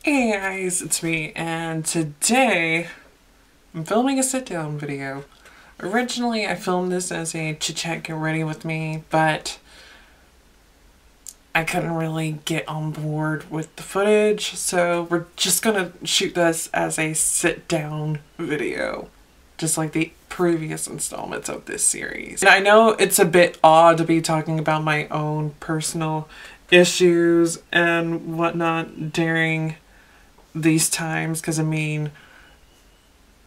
Hey guys, it's me, and today I'm filming a sit-down video. Originally I filmed this as a chit-chat get ready with me, but I couldn't really get on board with the footage, so we're just gonna shoot this as a sit-down video, just like the previous installments of this series. And I know it's a bit odd to be talking about my own personal issues and whatnot during these times, because I mean,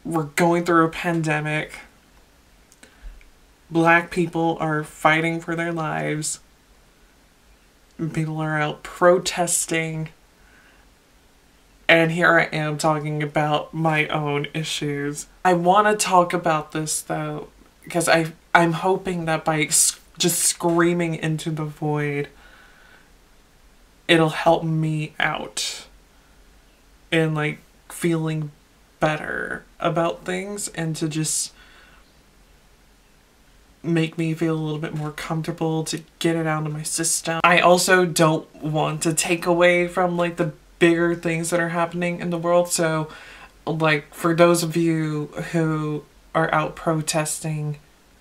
we're going through a pandemic. Black people are fighting for their lives. People are out protesting. And here I am talking about my own issues. I want to talk about this though, because I'm hoping that by just screaming into the void, it'll help me out and like feeling better about things, and to just make me feel a little bit more comfortable to get it out of my system. I also don't want to take away from like the bigger things that are happening in the world. So like for those of you who are out protesting,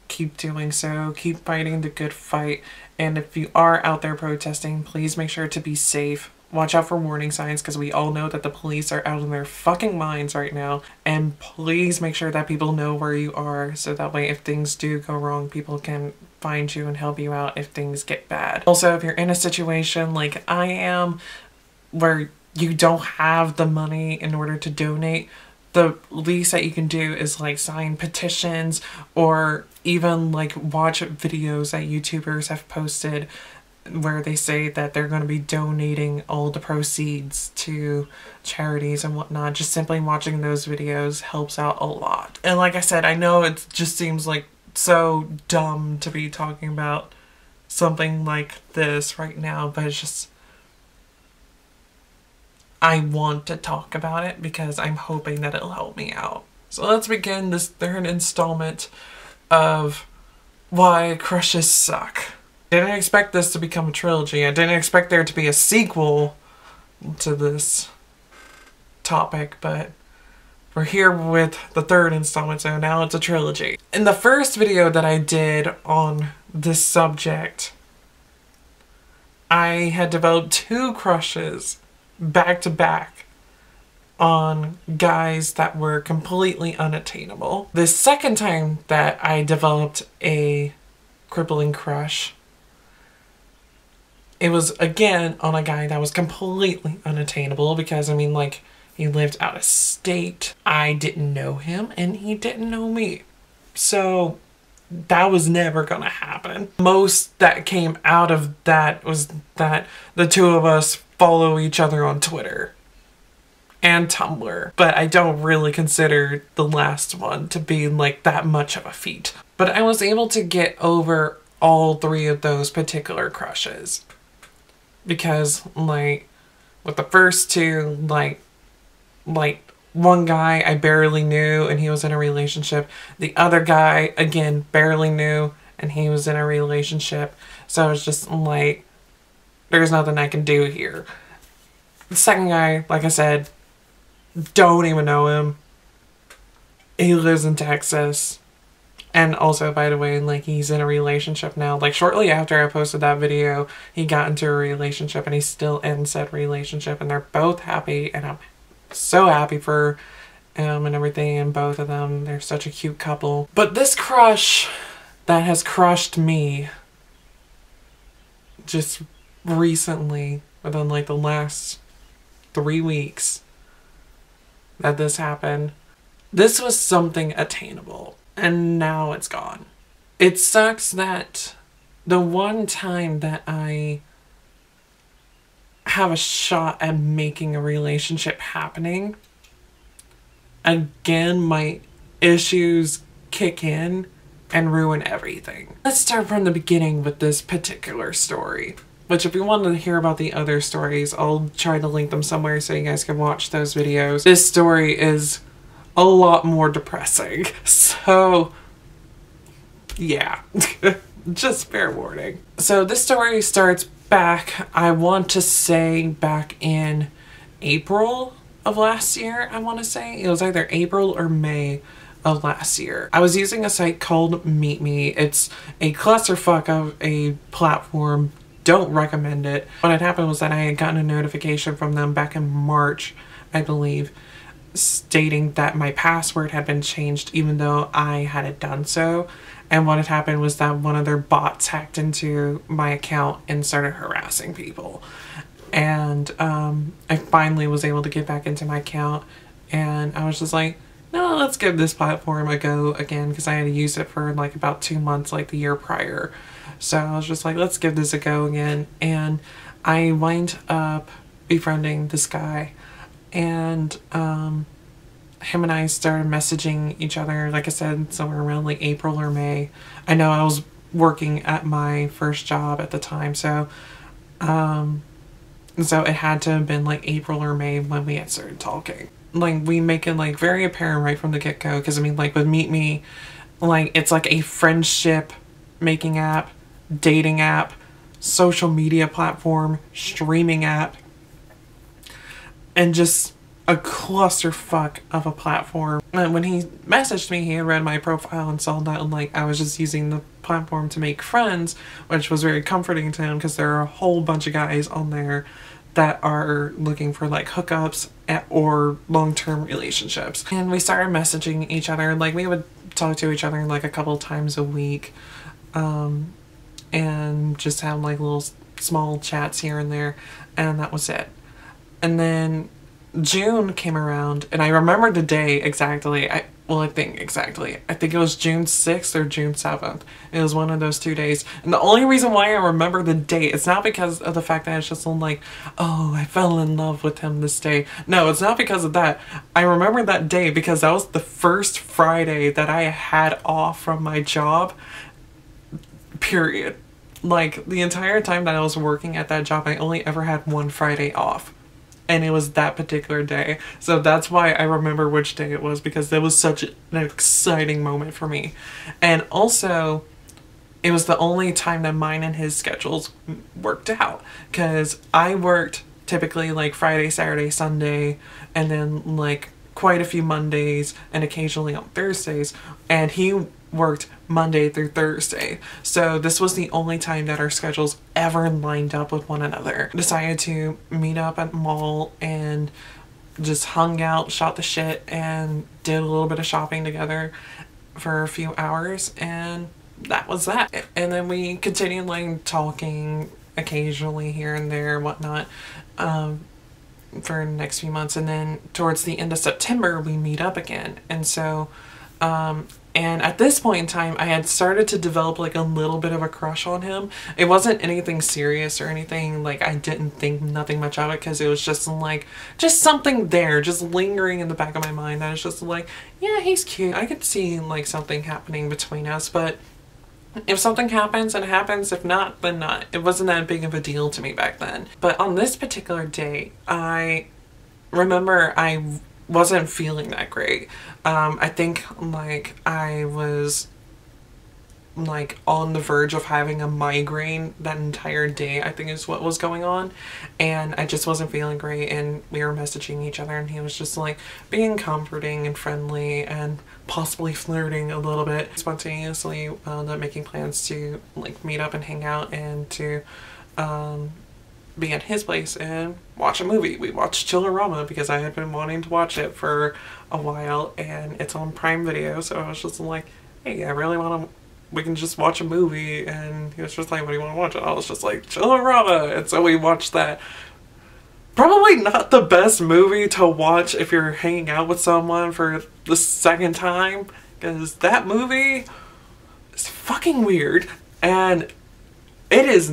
keep doing so. Keep fighting the good fight. And if you are out there protesting, please make sure to be safe. Watch out for warning signs, because we all know that the police are out of their fucking minds right now. And please make sure that people know where you are, so that way if things do go wrong, people can find you and help you out if things get bad. Also, if you're in a situation like I am, where you don't have the money in order to donate, the least that you can do is like sign petitions, or even like watch videos that YouTubers have posted where they say that they're going to be donating all the proceeds to charities and whatnot. Just simply watching those videos helps out a lot. And like I said, I know it just seems like so dumb to be talking about something like this right now, but it's just, I want to talk about it because I'm hoping that it'll help me out. So let's begin this third installment of why crushes suck. I didn't expect this to become a trilogy. I didn't expect there to be a sequel to this topic, but we're here with the third installment, so now it's a trilogy. In the first video that I did on this subject, I had developed two crushes back to back on guys that were completely unattainable. The second time that I developed a crippling crush, it was again on a guy that was completely unattainable, because I mean, like, he lived out of state. I didn't know him and he didn't know me. So that was never gonna happen. Most that came out of that was that the two of us follow each other on Twitter and Tumblr, but I don't really consider the last one to be like that much of a feat. But I was able to get over all three of those particular crushes, because like with the first two, like one guy I barely knew and he was in a relationship. The other guy, again, barely knew and he was in a relationship. So it's just like, there's nothing I can do here. The second guy, like I said, don't even know him. He lives in Texas. And also, by the way, like, he's in a relationship now. Like, shortly after I posted that video, he got into a relationship and he's still in said relationship. And they're both happy, and I'm so happy for him and everything, and both of them. They're such a cute couple. But this crush that has crushed me just recently, within like the last 3 weeks that this happened, this was something attainable. And now it's gone. It sucks that the one time that I have a shot at making a relationship happening, again, my issues kick in and ruin everything. Let's start from the beginning with this particular story, which if you want to hear about the other stories, I'll try to link them somewhere so you guys can watch those videos. This story is a lot more depressing. So, yeah. Just fair warning. So this story starts back, I want to say, back in April of last year, I want to say. It was either April or May of last year. I was using a site called Meet Me. It's a clusterfuck of a platform. Don't recommend it. What had happened was that I had gotten a notification from them back in March, I believe, stating that my password had been changed even though I hadn't done so. And what had happened was that one of their bots hacked into my account and started harassing people. And I finally was able to get back into my account, and I was just like, no, let's give this platform a go again, because I had used it for like about 2 months like the year prior. So I was just like, let's give this a go again. And I wind up befriending this guy, and him and I started messaging each other, like I said, somewhere around like April or May. I know I was working at my first job at the time, so it had to have been like April or May when we had started talking. Like, we make it like very apparent right from the get-go, because I mean, like with Meet Me, like it's like a friendship making app, dating app, social media platform, streaming app, and just a clusterfuck of a platform. And when he messaged me, he had read my profile and saw that like I was just using the platform to make friends, which was very comforting to him, because there are a whole bunch of guys on there that are looking for like hookups or long-term relationships. And we started messaging each other. Like, we would talk to each other like a couple times a week, and just have like little small chats here and there, and that was it. And then June came around, and I remember the day exactly. I think it was June 6th or June 7th. It was one of those 2 days. And the only reason why I remember the date, it's not because of the fact that it's just like, oh, I fell in love with him this day. No, it's not because of that. I remember that day because that was the first Friday that I had off from my job, period. Like, the entire time that I was working at that job, I only ever had one Friday off. And it was that particular day. So that's why I remember which day it was, because it was such an exciting moment for me. And also, it was the only time that mine and his schedules worked out. Because I worked typically like Friday, Saturday, Sunday, and then like quite a few Mondays and occasionally on Thursdays. And he worked Monday through Thursday. So this was the only time that our schedules ever lined up with one another. Decided to meet up at the mall and just hung out, shot the shit, and did a little bit of shopping together for a few hours, and that was that. And then we continued like talking occasionally here and there and whatnot for the next few months. And then towards the end of September we meet up again. And so and at this point in time, I had started to develop like a little bit of a crush on him. It wasn't anything serious or anything, like I didn't think nothing much of it, because it was just like, just something there, just lingering in the back of my mind that it's just like, yeah, he's cute. I could see like something happening between us, but if something happens, it happens. If not, then not. It wasn't that big of a deal to me back then. But on this particular day, I remember I wasn't feeling that great. I think like I was like on the verge of having a migraine that entire day, I think is what was going on, and I just wasn't feeling great. And we were messaging each other, and he was just like being comforting and friendly and possibly flirting a little bit. Spontaneously wound up making plans to like meet up and hang out and to be at his place and watch a movie. We watched Chillerama because I had been wanting to watch it for a while, and it's on Prime Video, so I was just like, hey, I really want to, we can just watch a movie. And he was just like, what do you want to watch? And I was just like, Chillerama. And so we watched that. Probably not the best movie to watch if you're hanging out with someone for the second time, because that movie is fucking weird, and it is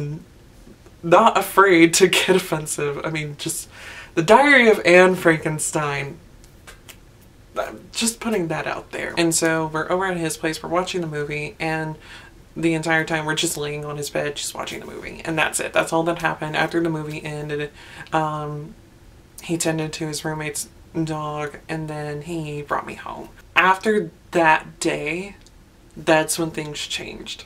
not afraid to get offensive. I mean, just The Diary of Anne Frankenstein. I'm just putting that out there. And so we're over at his place, we're watching the movie, and the entire time we're just laying on his bed just watching the movie, and that's it. That's all that happened. After the movie ended, he tended to his roommate's dog, and then he brought me home. After that day, that's when things changed.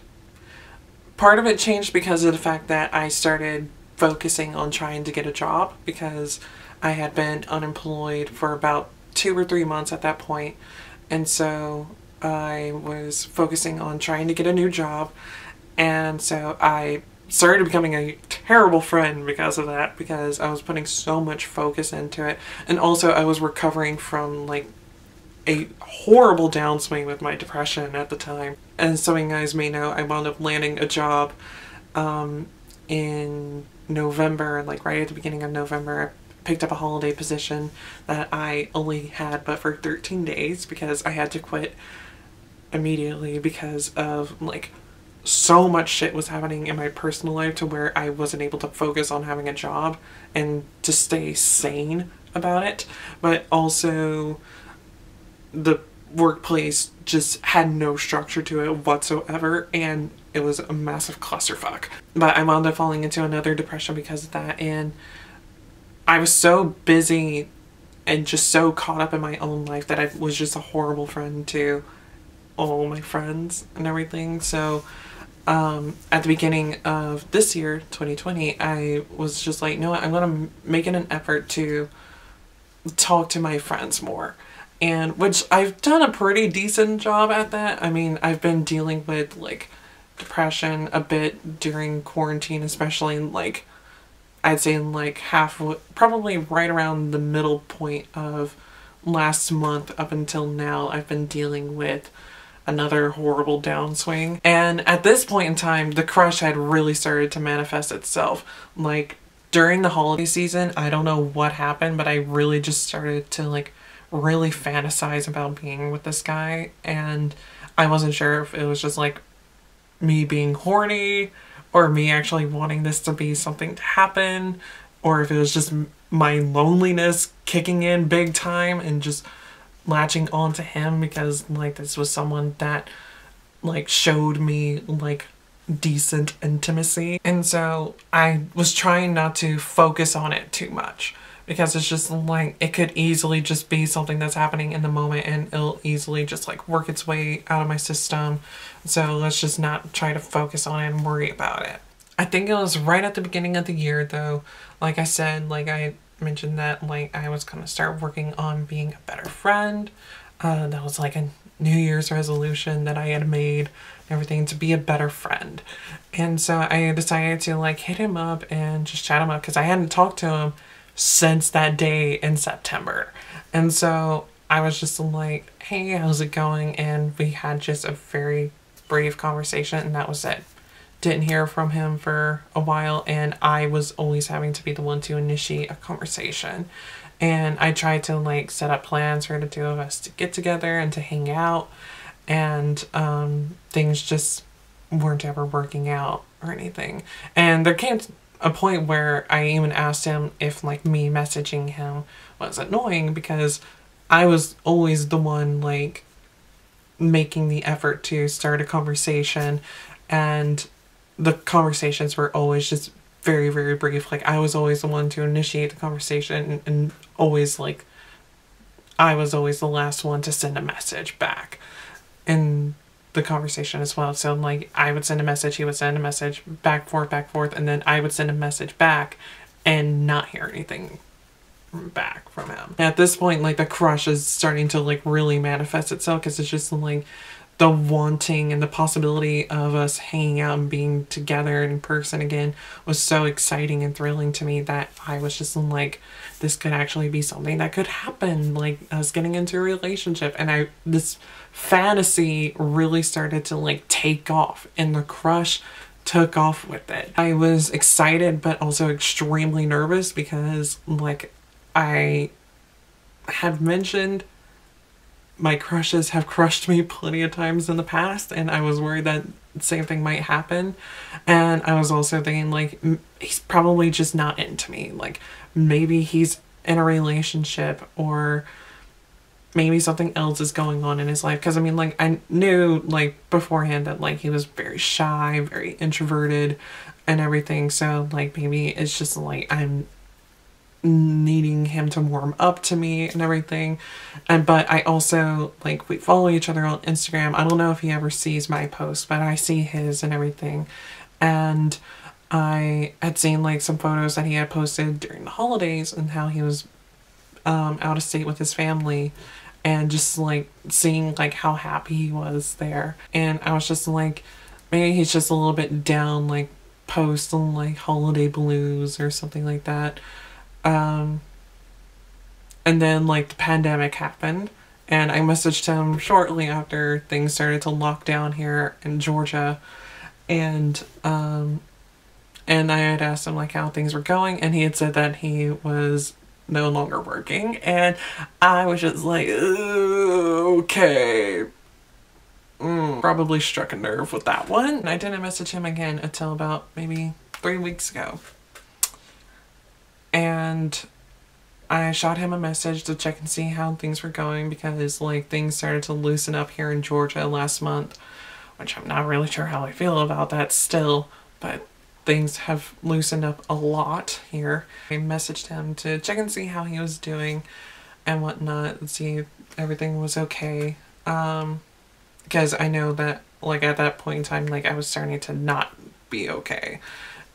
Part of it changed because of the fact that I started focusing on trying to get a job, because I had been unemployed for about 2 or 3 months at that point, and so I was focusing on trying to get a new job, and so I started becoming a terrible friend because of that, because I was putting so much focus into it. And also I was recovering from like a horrible downswing with my depression at the time. And some of you guys may know, I wound up landing a job in November, like right at the beginning of November. I picked up a holiday position that I only had but for 13 days because I had to quit immediately because of like so much shit was happening in my personal life to where I wasn't able to focus on having a job and to stay sane about it. But also the workplace just had no structure to it whatsoever, and it was a massive clusterfuck. But I wound up falling into another depression because of that, and I was so busy and just so caught up in my own life that I was just a horrible friend to all my friends and everything. So at the beginning of this year, 2020, I was just like, you know what, I'm gonna make it an effort to talk to my friends more. And which I've done a pretty decent job at that. I mean, I've been dealing with like depression a bit during quarantine, especially like I'd say in like probably right around the middle point of last month up until now, I've been dealing with another horrible downswing. And at this point in time, the crush had really started to manifest itself. Like during the holiday season, I don't know what happened, but I really just started to like really fantasize about being with this guy, and I wasn't sure if it was just like me being horny or me actually wanting this to be something to happen, or if it was just my loneliness kicking in big time and just latching on to him because like this was someone that like showed me like decent intimacy. And so I was trying not to focus on it too much because it's just like it could easily just be something that's happening in the moment and it'll easily just like work its way out of my system. So let's just not try to focus on it and worry about it. I think it was right at the beginning of the year though, like I said, like I mentioned that like I was gonna start working on being a better friend. That was like a New Year's resolution that I had made, everything, to be a better friend. And so I decided to like hit him up and just chat him up because I hadn't talked to him since that day in September. And so I was just like, hey, how's it going? And we had just a very brief conversation and that was it. Didn't hear from him for a while, and I was always having to be the one to initiate a conversation. And I tried to like set up plans for the two of us to get together and to hang out, and things just weren't ever working out or anything. And there came a point where I even asked him if like me messaging him was annoying because I was always the one like making the effort to start a conversation, and the conversations were always just very, very brief. Like I was always the one to initiate the conversation, and always like I was always the last one to send a message back in the conversation as well. So like I would send a message, he would send a message, back, forth, and then I would send a message back and not hear anything back from him. At this point, like the crush is starting to like really manifest itself because it's just like the wanting and the possibility of us hanging out and being together in person again was so exciting and thrilling to me that I was just like, this could actually be something that could happen, like us getting into a relationship. And this fantasy really started to like take off, and the crush took off with it. I was excited but also extremely nervous because like I have mentioned, my crushes have crushed me plenty of times in the past, and I was worried that the same thing might happen. And I was also thinking like, he's probably just not into me. Like maybe he's in a relationship, or maybe something else is going on in his life. Because I mean, like I knew like beforehand that like he was very shy, very introverted and everything. So like maybe it's just like I'm needing him to warm up to me and everything. But I also like, we follow each other on Instagram. I don't know if he ever sees my posts, but I see his and everything. And I had seen like some photos that he had posted during the holidays and how he was out of state with his family, and just like seeing like how happy he was there. And I was just like, maybe he's just a little bit down, like post on like holiday blues or something like that. And then like the pandemic happened, and I messaged him shortly after things started to lock down here in Georgia, and I had asked him like how things were going, and he had said that he was no longer working, and I was just like, okay. Probably struck a nerve with that one. And I didn't message him again until about maybe 3 weeks ago. And I shot him a message to check and see how things were going, because like things started to loosen up here in Georgia last month, which I'm not really sure how I feel about that still, but things have loosened up a lot here. I messaged him to check and see how he was doing and whatnot, and see if everything was okay. Because I know that like at that point in time, like I was starting to not be okay.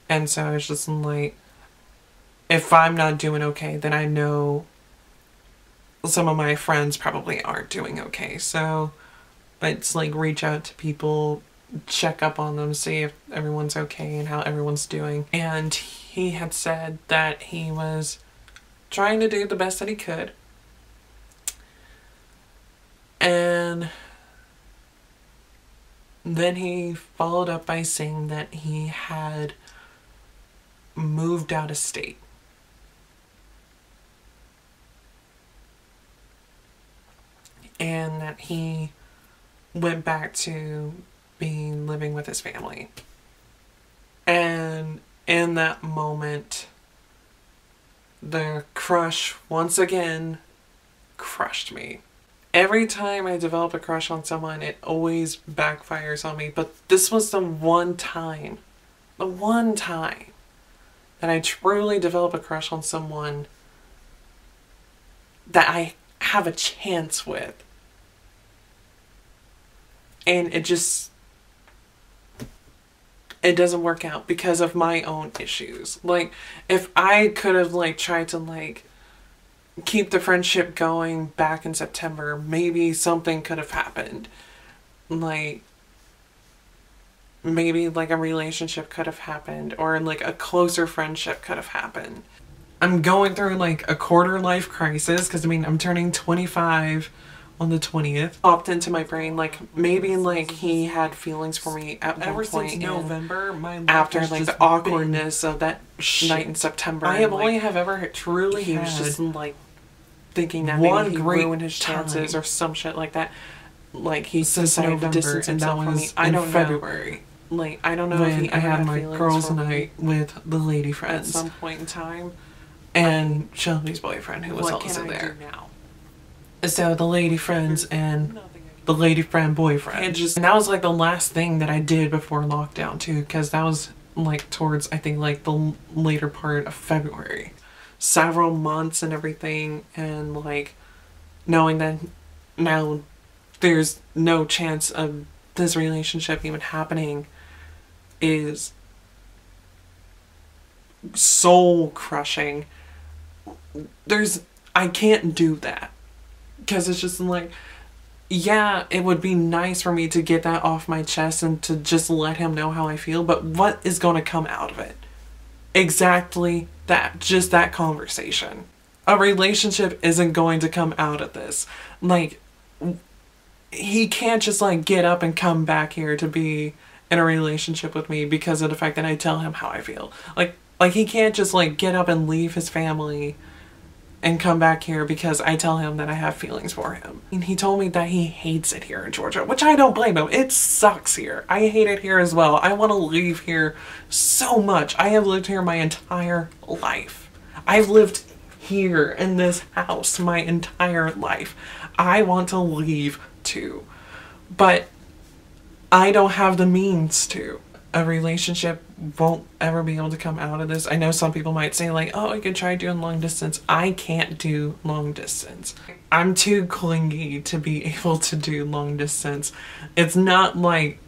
And so I was just like, if I'm not doing okay, then I know some of my friends probably aren't doing okay. So it's like reach out to people, check up on them, see if everyone's okay and how everyone's doing. And he had said that he was trying to do the best that he could. And then he followed up by saying that he had moved out of state. And that he went back to living with his family. And in that moment, the crush once again crushed me. Every time I develop a crush on someone, it always backfires on me. But this was the one time that I truly develop a crush on someone that I have a chance with. And it doesn't work out because of my own issues. Like, if I could have like tried to like keep the friendship going back in September, maybe something could have happened. Like, maybe like a relationship could have happened, or like a closer friendship could have happened. I'm going through like a quarter life crisis, because I mean I'm turning 25 on the 20th. Popped into my brain like maybe like he had feelings for me at one point since November, my life after has like just the awkwardness of that night in September. I have like, only have ever truly he had was just like thinking that one maybe he great ruined his chances time. or some shit like that. Like he Since decided November, to distance and that himself from me. was I in don't February. know. Like I don't know if When he I ever had my feelings girls' for me night with the lady at friends. some point in time, and Shelby's boyfriend, who was What also can I there. do now? So the lady friends and the lady friend boyfriend. And that was like the last thing that I did before lockdown too, because that was like towards, I think, like the later part of February. Several months and everything, and like knowing that now there's no chance of this relationship even happening is soul crushing. I can't do that, because it's just like, yeah, it would be nice for me to get that off my chest and to just let him know how I feel, but what is going to come out of it? Exactly that, just that conversation. A relationship isn't going to come out of this. Like, he can't just like get up and come back here to be in a relationship with me because of the fact that I tell him how I feel. Like he can't just like get up and leave his family and come back here because I tell him that I have feelings for him. And he told me that he hates it here in Georgia, which I don't blame him. It sucks here. I hate it here as well. I want to leave here so much. I have lived here my entire life. I've lived here in this house my entire life. I want to leave too, but I don't have the means to. A relationship won't ever be able to come out of this. I know some people might say like, oh, you could try doing long distance. I can't do long distance. I'm too clingy to be able to do long distance. It's not like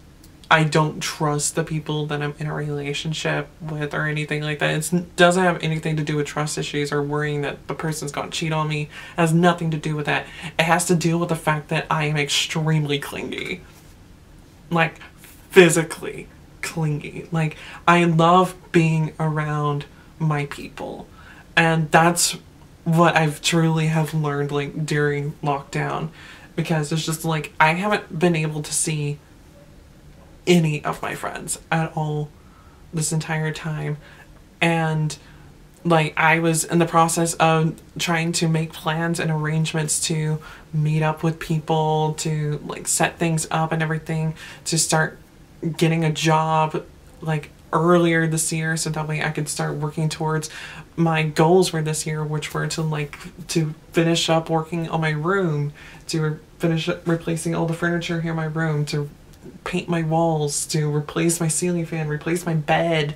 I don't trust the people that I'm in a relationship with or anything like that. It doesn't have anything to do with trust issues or worrying that the person's gonna cheat on me. It has nothing to do with that. It has to deal with the fact that I am extremely clingy. Like, physically clingy. Like, I love being around my people. And that's what I've truly have learned, like, during lockdown. Because it's just like, I haven't been able to see any of my friends at all this entire time. And like, I was in the process of trying to make plans and arrangements to meet up with people, to like set things up and everything, to start getting a job like earlier this year so that way I could start working towards my goals for this year, which were to finish up working on my room, to finish replacing all the furniture here in my room, to paint my walls, to replace my ceiling fan, replace my bed,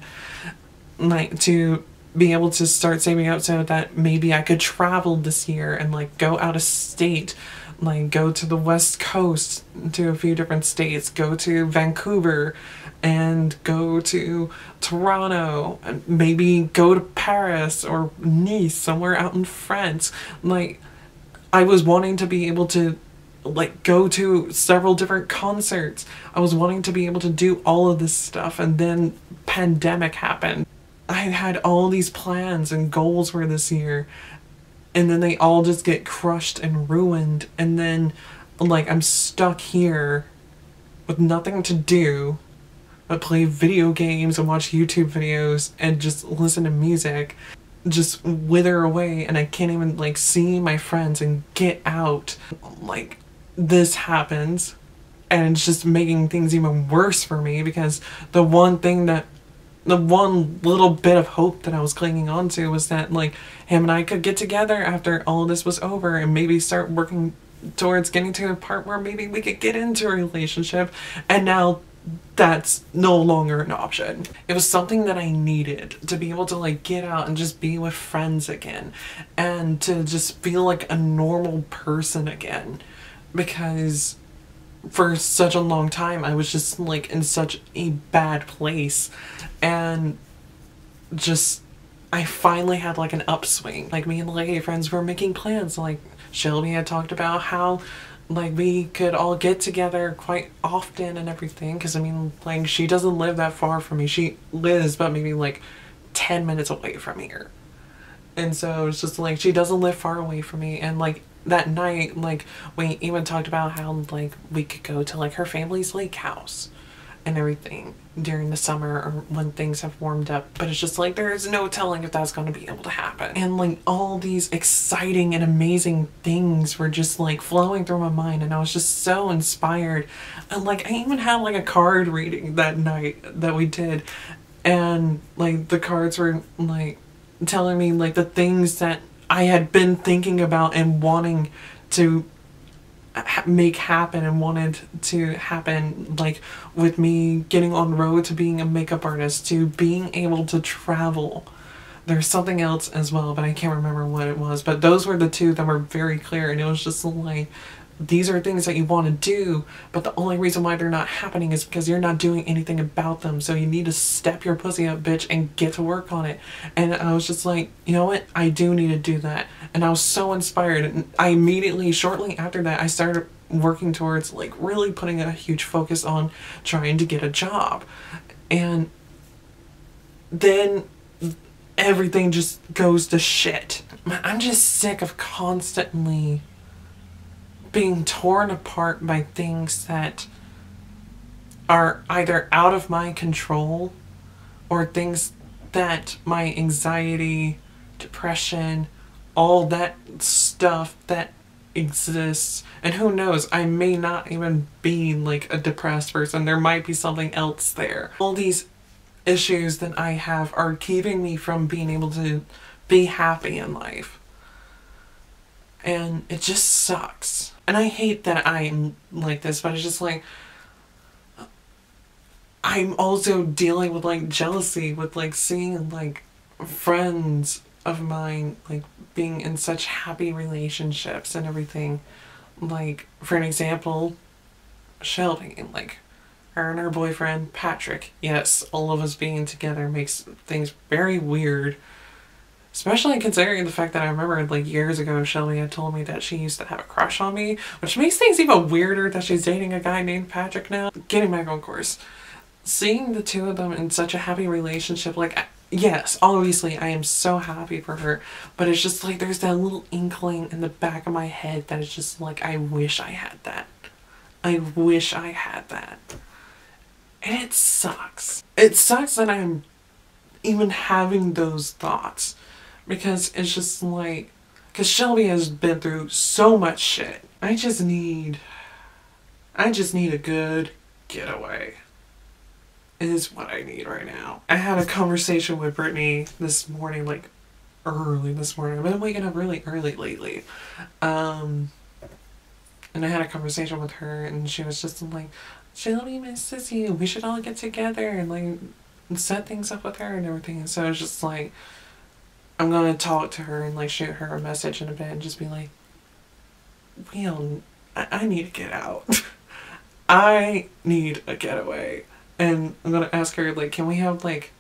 like to be able to start saving up so that maybe I could travel this year and like go out of state, like go to the West Coast, to a few different states, go to Vancouver and go to Toronto and maybe go to Paris or Nice, somewhere out in France. Like, I was wanting to be able to like go to several different concerts. I was wanting to be able to do all of this stuff, and then pandemic happened. I had all these plans and goals for this year, and then they all just get crushed and ruined, and then like I'm stuck here with nothing to do but play video games and watch YouTube videos and just listen to music, just wither away, and I can't even like see my friends and get out. Like, this happens, and it's just making things even worse for me, because the one little bit of hope that I was clinging on to was that like him and I could get together after all this was over and maybe start working towards getting to a part where maybe we could get into a relationship, and now that's no longer an option. It was something that I needed to be able to like get out and just be with friends again, and to just feel like a normal person again, because for such a long time I was just like in such a bad place. And just, I finally had like an upswing. Like, me and the lady friends were making plans. Like, Shelby had talked about how like we could all get together quite often and everything, because I mean, like, she doesn't live that far from me. She lives but maybe like 10 minutes away from here, and so it's just like she doesn't live far away from me. And like that night, like, we even talked about how like we could go to like her family's lake house and everything during the summer or when things have warmed up. But it's just like, there's no telling if that's going to be able to happen. And like all these exciting and amazing things were just like flowing through my mind, and I was just so inspired. And like, I even had like a card reading that night that we did, and like the cards were like telling me like the things that I had been thinking about and wanting to make happen and wanted to happen, like with me getting on road to being a makeup artist, to being able to travel. There's something else as well, but I can't remember what it was. But those were the two that were very clear, and it was just like, these are things that you want to do, but the only reason why they're not happening is because you're not doing anything about them. So you need to step your pussy up, bitch, and get to work on it. And I was just like, you know what? I do need to do that. And I was so inspired. And I immediately, shortly after that, I started working towards like really putting a huge focus on trying to get a job. And then everything just goes to shit. I'm just sick of constantly being torn apart by things that are either out of my control, or things that my anxiety, depression, all that stuff that exists. And who knows, I may not even be like a depressed person. There might be something else there. All these issues that I have are keeping me from being able to be happy in life. And it just sucks. And I hate that I'm like this, but it's just like, I'm also dealing with like jealousy, with like seeing like friends of mine like being in such happy relationships and everything. Like, for an example, Shelby, like, Her and her boyfriend, Patrick. Yes, all of us being together makes things very weird. Especially considering the fact that I remember like years ago Shelby had told me that she used to have a crush on me, which makes things even weirder that she's dating a guy named Patrick now. Getting back on course. Seeing the two of them in such a happy relationship, like, yes, obviously I am so happy for her, but it's just like there's that little inkling in the back of my head that it's just like, I wish I had that. I wish I had that. And it sucks. It sucks that I'm even having those thoughts. Because it's just like, because Shelby has been through so much shit. I just need a good getaway. Is what I need right now. I had a conversation with Brittany this morning, like early this morning. I've been waking up really early lately. And I had a conversation with her and she was just like, Shelby misses you. We should all get together and like set things up with her and everything. And so it's just like, I'm gonna talk to her and like shoot her a message in a bit and just be like, I need to get out. I need a getaway. And I'm gonna ask her, like, can we have like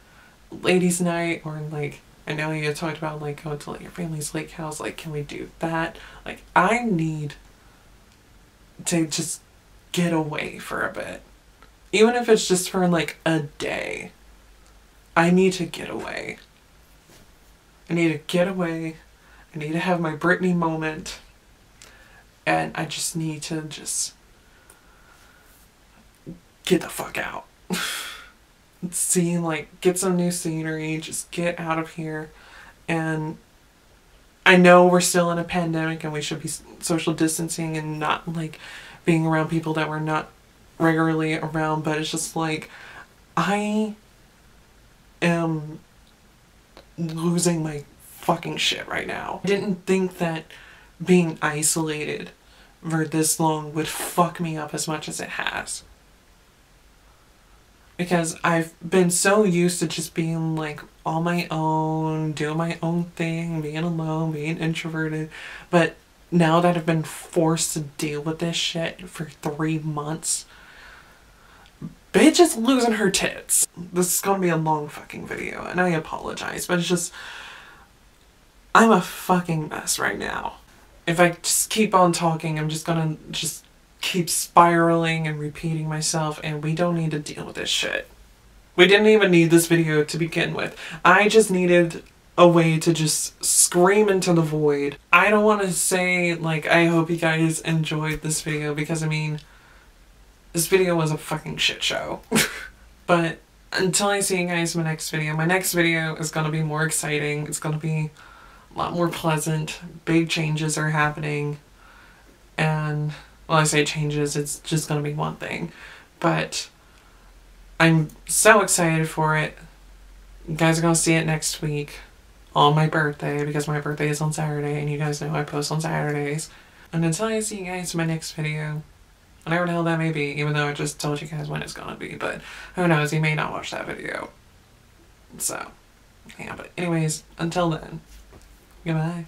ladies' night, or like, I know you had talked about like going to like your family's lake house, like can we do that? Like I need to just get away for a bit. Even if it's just for like a day. I need to get away. I need to get away. I need to have my Britney moment. And I just need to just get the fuck out. See, like, get some new scenery, just get out of here. And I know we're still in a pandemic and we should be social distancing and not, like, being around people that we're not regularly around, but it's just like, I am losing my fucking shit right now. I didn't think that being isolated for this long would fuck me up as much as it has. Because I've been so used to just being like on my own, doing my own thing, being alone, being introverted. But now that I've been forced to deal with this shit for 3 months, bitch is losing her tits. This is gonna be a long fucking video and I apologize, but it's just, I'm a fucking mess right now. If I just keep on talking, I'm just gonna just keep spiraling and repeating myself, and we don't need to deal with this shit. We didn't even need this video to begin with. I just needed a way to just scream into the void. I don't want to say, like, I hope you guys enjoyed this video, because, I mean, this video was a fucking shit show. But until I see you guys in my next video is going to be more exciting. It's going to be a lot more pleasant. Big changes are happening. And well, I say changes, it's just gonna be one thing. But I'm so excited for it. You guys are gonna see it next week on my birthday, because my birthday is on Saturday and you guys know I post on Saturdays. And until I see you guys in my next video, whatever the hell that may be, even though I just told you guys when it's gonna be, but who knows, you may not watch that video. So, yeah, but anyways, until then, goodbye.